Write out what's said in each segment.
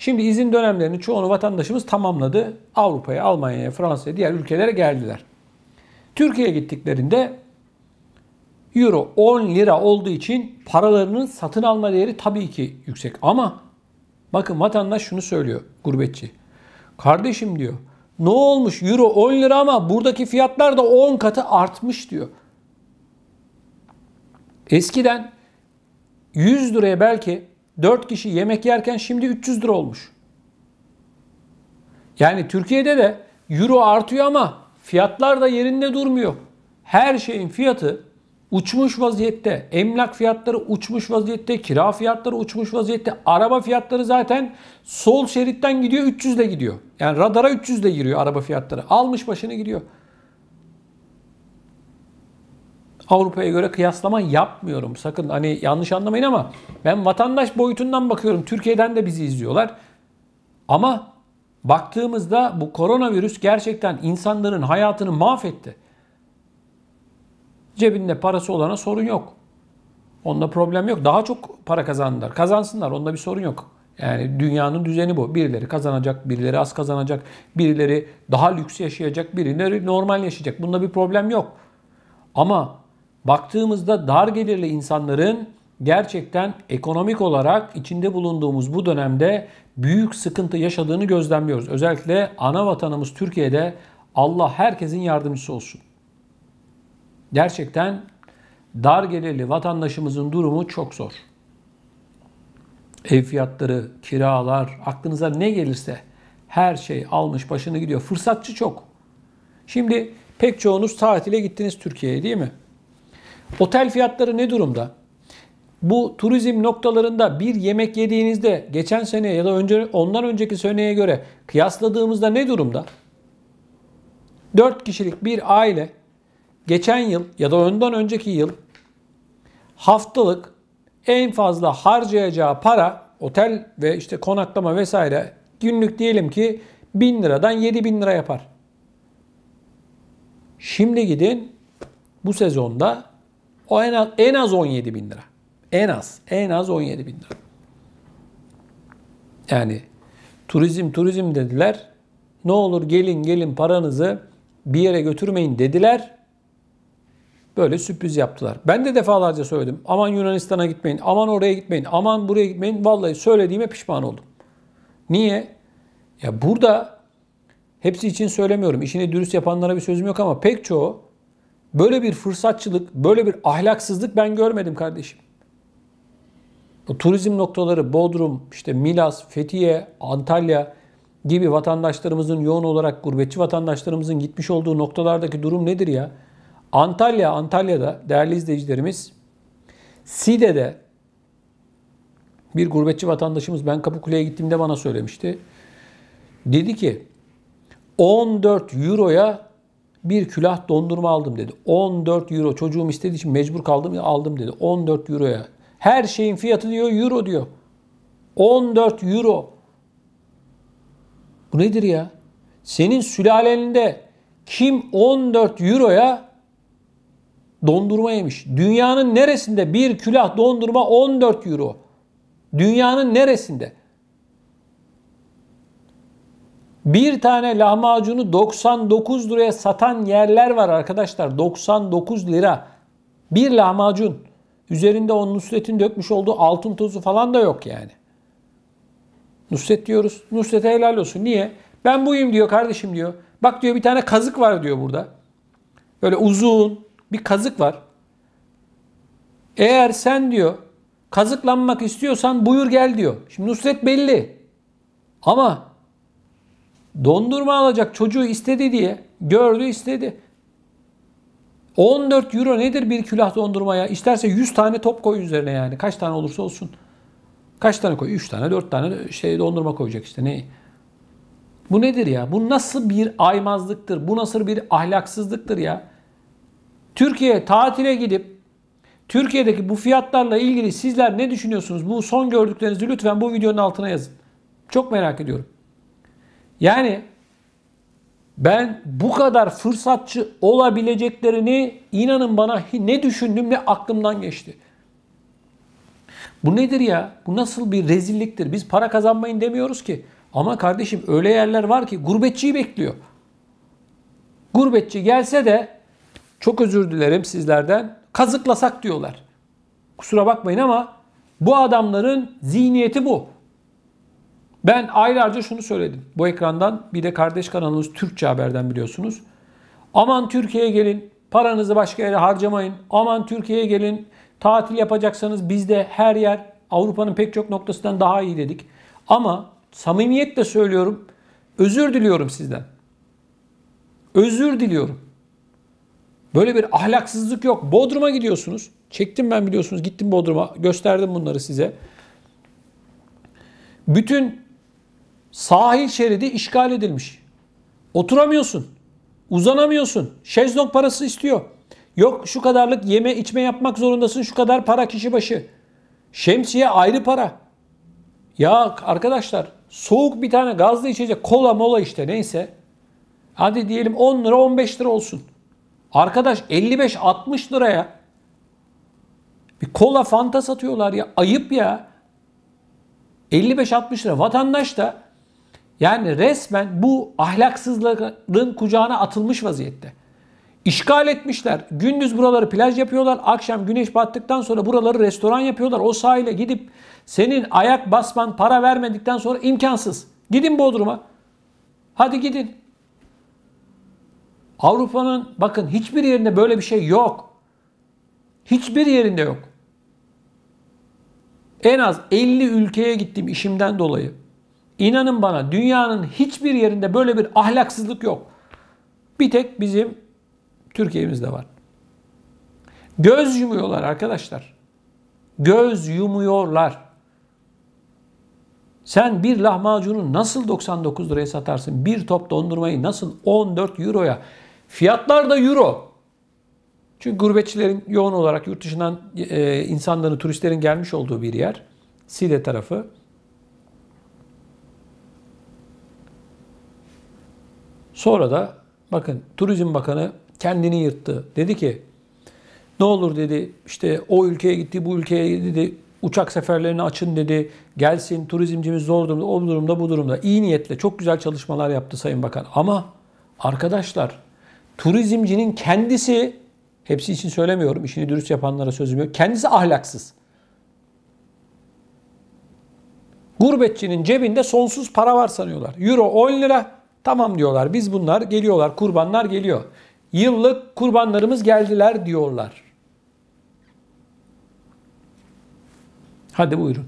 Şimdi izin dönemlerini çoğunu vatandaşımız tamamladı. Avrupa'ya, Almanya'ya, Fransa'ya, diğer ülkelere geldiler. Türkiye'ye gittiklerinde euro 10 lira olduğu için paralarının satın alma değeri tabii ki yüksek. Ama bakın vatandaş şunu söylüyor, gurbetçi. Kardeşim diyor, ne olmuş euro 10 lira ama buradaki fiyatlar da 10 katı artmış diyor. Eskiden 100 liraya belki 4 kişi yemek yerken şimdi 300 lira olmuş. Yani Türkiye'de de euro artıyor ama fiyatlar da yerinde durmuyor. Her şeyin fiyatı uçmuş vaziyette. Emlak fiyatları uçmuş vaziyette. Kira fiyatları uçmuş vaziyette. Araba fiyatları zaten sol şeritten gidiyor, 300 ile gidiyor. Yani radara 300 ile giriyor araba fiyatları. Almış başını gidiyor. Avrupa'ya göre kıyaslama yapmıyorum. Sakın hani yanlış anlamayın ama ben vatandaş boyutundan bakıyorum. Türkiye'den de bizi izliyorlar. Ama baktığımızda bu koronavirüs gerçekten insanların hayatını mahvetti. Cebinde parası olana sorun yok. Onda problem yok. Daha çok para kazandılar. Kazansınlar. Onda bir sorun yok. Yani dünyanın düzeni bu. Birileri kazanacak, birileri az kazanacak, birileri daha lüks yaşayacak, birileri normal yaşayacak. Bunda bir problem yok. Ama baktığımızda dar gelirli insanların gerçekten ekonomik olarak içinde bulunduğumuz bu dönemde büyük sıkıntı yaşadığını gözlemliyoruz. Özellikle ana vatanımız Türkiye'de Allah herkesin yardımcısı olsun. Gerçekten dar gelirli vatandaşımızın durumu çok zor. Ev fiyatları, kiralar, aklınıza ne gelirse her şey almış başını gidiyor. Fırsatçı çok. Şimdi pek çoğunuz tatile gittiniz Türkiye'ye, değil mi? Otel fiyatları ne durumda? Bu turizm noktalarında bir yemek yediğinizde geçen sene ya da ondan önceki seneye göre kıyasladığımızda ne durumda? 4 kişilik bir aile geçen yıl ya da ondan önceki yıl haftalık en fazla harcayacağı para otel ve işte konaklama vesaire günlük diyelim ki 1000 liradan 7000 lira yapar. Şimdi gidin bu sezonda o en az 17 bin lira. En az 17 bin lira. Yani turizm dediler. Ne olur gelin paranızı bir yere götürmeyin dediler. Böyle sürpriz yaptılar. Ben de defalarca söyledim. Aman Yunanistan'a gitmeyin, aman oraya gitmeyin, aman buraya gitmeyin. Vallahi söylediğime pişman oldum. Niye? Ya burada hepsi için söylemiyorum. İşini dürüst yapanlara bir sözüm yok ama pek çoğu böyle bir fırsatçılık, böyle bir ahlaksızlık ben görmedim kardeşim. Bu turizm noktaları Bodrum, işte Milas, Fethiye, Antalya gibi vatandaşlarımızın yoğun olarak gurbetçi vatandaşlarımızın gitmiş olduğu noktalardaki durum nedir ya? Antalya'da değerli izleyicilerimiz Side'de bir gurbetçi vatandaşımız ben Kapıkule'ye gittiğimde bana söylemişti. Dedi ki 14 euroya bir külah dondurma aldım dedi. 14 euro çocuğum istediği için mecbur kaldım aldım dedi. 14 euroya. Her şeyin fiyatı diyor euro diyor. 14 euro. Bu nedir ya? Senin sülalende kim 14 euroya dondurma yemiş? Dünyanın neresinde bir külah dondurma 14 euro? Dünyanın neresinde? Bir tane lahmacunu 99 liraya satan yerler var arkadaşlar. 99 lira. Bir lahmacun. Üzerinde o Nusret'in dökmüş olduğu altın tozu falan da yok yani. Nusret diyoruz. Nusret'e helal olsun. Niye? Ben buyum diyor kardeşim diyor. Bak diyor bir tane kazık var diyor burada. Böyle uzun bir kazık var. Eğer sen diyor kazıklanmak istiyorsan buyur gel diyor. Şimdi Nusret belli. Ama dondurma alacak çocuğu istedi diye gördü istedi. 14 euro nedir bir külah dondurmaya? İsterse 100 tane top koy üzerine yani. Kaç tane olursa olsun. Kaç tane koy? 3 tane 4 tane dondurma koyacak işte. Ne? Bu nedir ya? Bu nasıl bir aymazlıktır? Bu nasıl bir ahlaksızlıktır ya? Türkiye'ye tatile gidip Türkiye'deki bu fiyatlarla ilgili sizler ne düşünüyorsunuz? Bu son gördüklerinizi lütfen bu videonun altına yazın. Çok merak ediyorum. Yani ben bu kadar fırsatçı olabileceklerini inanın bana ne düşündüm ne aklımdan geçti. Bu nedir ya? Bu nasıl bir rezilliktir? Biz para kazanmayın demiyoruz ki. Ama kardeşim öyle yerler var ki gurbetçiyi bekliyor. Gurbetçi gelse de çok özür dilerim sizlerden kazıklasak diyorlar. Kusura bakmayın ama bu adamların zihniyeti bu. Ben aylarca şunu söyledim. Bu ekrandan bir de kardeş kanalımız Türkçe Haber'den biliyorsunuz. Aman Türkiye'ye gelin, paranızı başka yere harcamayın. Aman Türkiye'ye gelin, tatil yapacaksanız bizde her yer Avrupa'nın pek çok noktasından daha iyi dedik. Ama samimiyetle söylüyorum, özür diliyorum sizden. Özür diliyorum. Böyle bir ahlaksızlık yok. Bodrum'a gidiyorsunuz. Çektim ben biliyorsunuz. Gittim Bodrum'a. Gösterdim bunları size. Bütün sahil şeridi işgal edilmiş. Oturamıyorsun. Uzanamıyorsun. Şezlong parası istiyor. Yok şu kadarlık yeme içme yapmak zorundasın. Şu kadar para kişi başı. Şemsiye ayrı para. Ya arkadaşlar soğuk bir tane gazlı içecek kola mola işte neyse. Hadi diyelim 10 lira 15 lira olsun. Arkadaş 55-60 liraya bir kola fanta satıyorlar ya. Ayıp ya. 55-60 lira. Vatandaş da yani resmen bu ahlaksızlığın kucağına atılmış vaziyette. İşgal etmişler. Gündüz buraları plaj yapıyorlar. Akşam güneş battıktan sonra buraları restoran yapıyorlar. O sahile gidip senin ayak basman para vermedikten sonra imkansız. Gidin Bodrum'a. Hadi gidin. Avrupa'nın bakın hiçbir yerinde böyle bir şey yok. Hiçbir yerinde yok. En az 50 ülkeye gittim işimden dolayı. İnanın bana dünyanın hiçbir yerinde böyle bir ahlaksızlık yok. Bir tek bizim Türkiye'mizde var. Göz yumuyorlar arkadaşlar. Göz yumuyorlar. Sen bir lahmacunu nasıl 99 liraya satarsın? Bir top dondurmayı nasıl 14 euroya? Fiyatlar da euro. Çünkü gurbetçilerin yoğun olarak yurt dışından insanların, turistlerin gelmiş olduğu bir yer. Side tarafı. Sonra da bakın Turizm Bakanı kendini yırttı. Dedi ki ne olur dedi işte o ülkeye gitti bu ülkeye dedi uçak seferlerini açın dedi. Gelsin turizmcimiz zor durumda o durumda bu durumda. İyi niyetle çok güzel çalışmalar yaptı Sayın Bakan. Ama arkadaşlar turizmcinin kendisi hepsi için söylemiyorum işini dürüst yapanlara sözüm yok. Kendisi ahlaksız. Gurbetçinin cebinde sonsuz para var sanıyorlar. Euro 10 lira. Tamam diyorlar. Biz bunlar geliyorlar. Kurbanlar geliyor. Yıllık kurbanlarımız geldiler diyorlar. Hadi buyurun.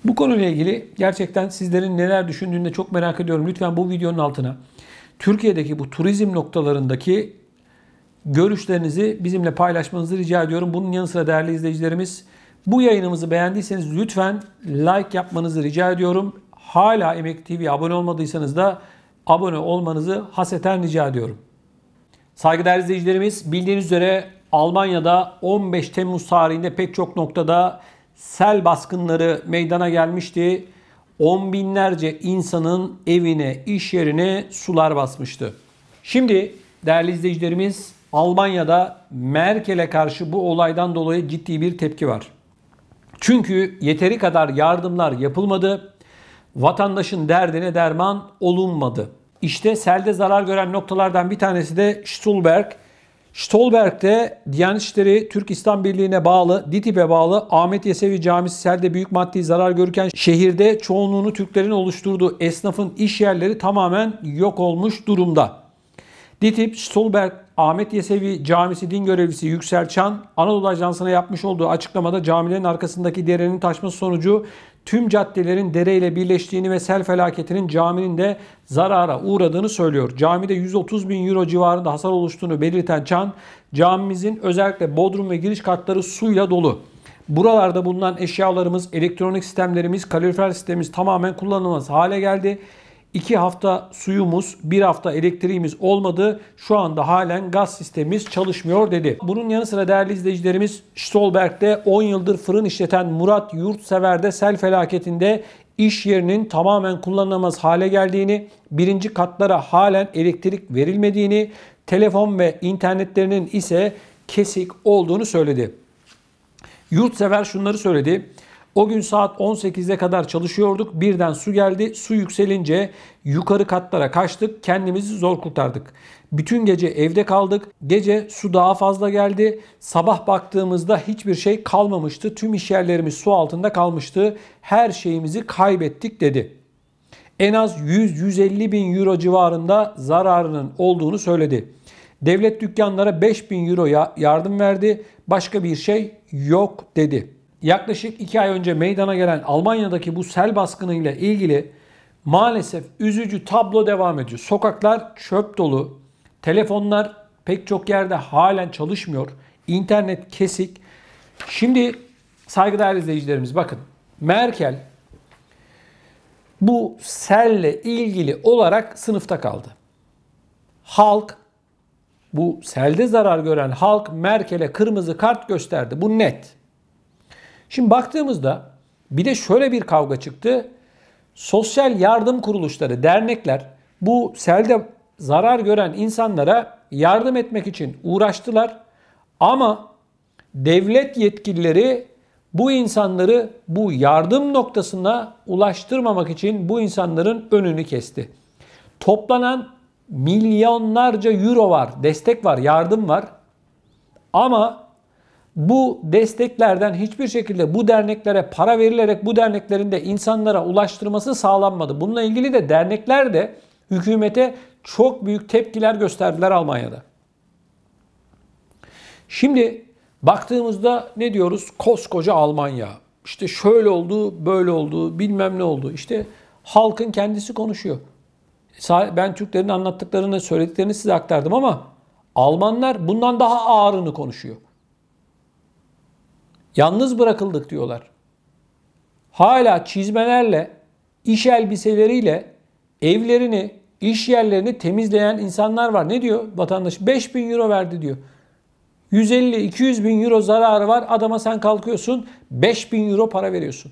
Bu konuyla ilgili gerçekten sizlerin neler düşündüğünü de çok merak ediyorum. Lütfen bu videonun altına Türkiye'deki bu turizm noktalarındaki görüşlerinizi bizimle paylaşmanızı rica ediyorum. Bunun yanı sıra değerli izleyicilerimiz bu yayınımızı beğendiyseniz lütfen like yapmanızı rica ediyorum. Hala Emek TV'ye abone olmadıysanız da abone olmanızı hasreten rica ediyorum. Saygıdeğer izleyicilerimiz bildiğiniz üzere Almanya'da 15 Temmuz tarihinde pek çok noktada sel baskınları meydana gelmişti. On binlerce insanın evine, iş yerine sular basmıştı. Şimdi değerli izleyicilerimiz Almanya'da Merkel'e karşı bu olaydan dolayı ciddi bir tepki var. Çünkü yeteri kadar yardımlar yapılmadı. Vatandaşın derdine derman olunmadı. İşte selde zarar gören noktalardan bir tanesi de Stolberg. Stolberg'de Diyanet İşleri Türk İslam Birliği'ne bağlı, DİTİB'e bağlı Ahmet Yesevi Camisi selde büyük maddi zarar görürken şehirde çoğunluğunu Türklerin oluşturduğu esnafın iş yerleri tamamen yok olmuş durumda. DİTİB, Stolberg, Ahmet Yesevi Camisi din görevlisi Yüksel Çan, Anadolu Ajansı'na yapmış olduğu açıklamada camilerin arkasındaki derenin taşması sonucu tüm caddelerin dereyle birleştiğini ve sel felaketinin caminin de zarara uğradığını söylüyor. Camide 130 bin euro civarında hasar oluştuğunu belirten Çan, camimizin özellikle bodrum ve giriş katları suyla dolu. Buralarda bulunan eşyalarımız, elektronik sistemlerimiz, kalorifer sistemimiz tamamen kullanılmaz hale geldi. 2 hafta suyumuz, 1 hafta elektriğimiz olmadı. Şu anda halen gaz sistemimiz çalışmıyor dedi. Bunun yanı sıra değerli izleyicilerimiz Stolberg'de 10 yıldır fırın işleten Murat Yurtsever'de sel felaketinde iş yerinin tamamen kullanılamaz hale geldiğini, birinci katlara halen elektrik verilmediğini, telefon ve internetlerinin ise kesik olduğunu söyledi. Yurtsever şunları söyledi. O gün saat 18'e kadar çalışıyorduk. Birden su geldi. Su yükselince yukarı katlara kaçtık. Kendimizi zor kurtardık. Bütün gece evde kaldık. Gece su daha fazla geldi. Sabah baktığımızda hiçbir şey kalmamıştı. Tüm işyerlerimiz su altında kalmıştı. Her şeyimizi kaybettik dedi. En az 100-150 bin euro civarında zararının olduğunu söyledi. Devlet dükkanlara 5 bin euro yardım verdi. Başka bir şey yok dedi. Yaklaşık 2 ay önce meydana gelen Almanya'daki bu sel baskınıyla ilgili maalesef üzücü tablo devam ediyor. Sokaklar çöp dolu. Telefonlar pek çok yerde halen çalışmıyor. İnternet kesik. Şimdi saygıdeğer izleyicilerimiz bakın. Merkel bu selle ilgili olarak sınıfta kaldı. Halk, bu selde zarar gören halk Merkel'e kırmızı kart gösterdi. Bu net. Şimdi baktığımızda bir de şöyle bir kavga çıktı. Sosyal yardım kuruluşları, dernekler bu selde zarar gören insanlara yardım etmek için uğraştılar. Ama devlet yetkilileri bu insanları bu yardım noktasına ulaştırmamak için bu insanların önünü kesti. Toplanan milyonlarca euro var, destek var, yardım var. Ama bu desteklerden hiçbir şekilde bu derneklere para verilerek bu derneklerin de insanlara ulaştırması sağlanmadı. Bununla ilgili de dernekler de hükümete çok büyük tepkiler gösterdiler Almanya'da. Şimdi baktığımızda ne diyoruz? Koskoca Almanya. İşte şöyle oldu, böyle oldu, bilmem ne oldu. İşte halkın kendisi konuşuyor. Ben Türklerin anlattıklarını, söylediklerini size aktardım ama Almanlar bundan daha ağırını konuşuyor. Yalnız bırakıldık diyorlar. Hala çizmelerle, iş elbiseleriyle evlerini, iş yerlerini temizleyen insanlar var. Ne diyor vatandaş? 5 bin euro verdi diyor. 150-200 bin euro zararı var. Adama sen kalkıyorsun 5 bin euro para veriyorsun.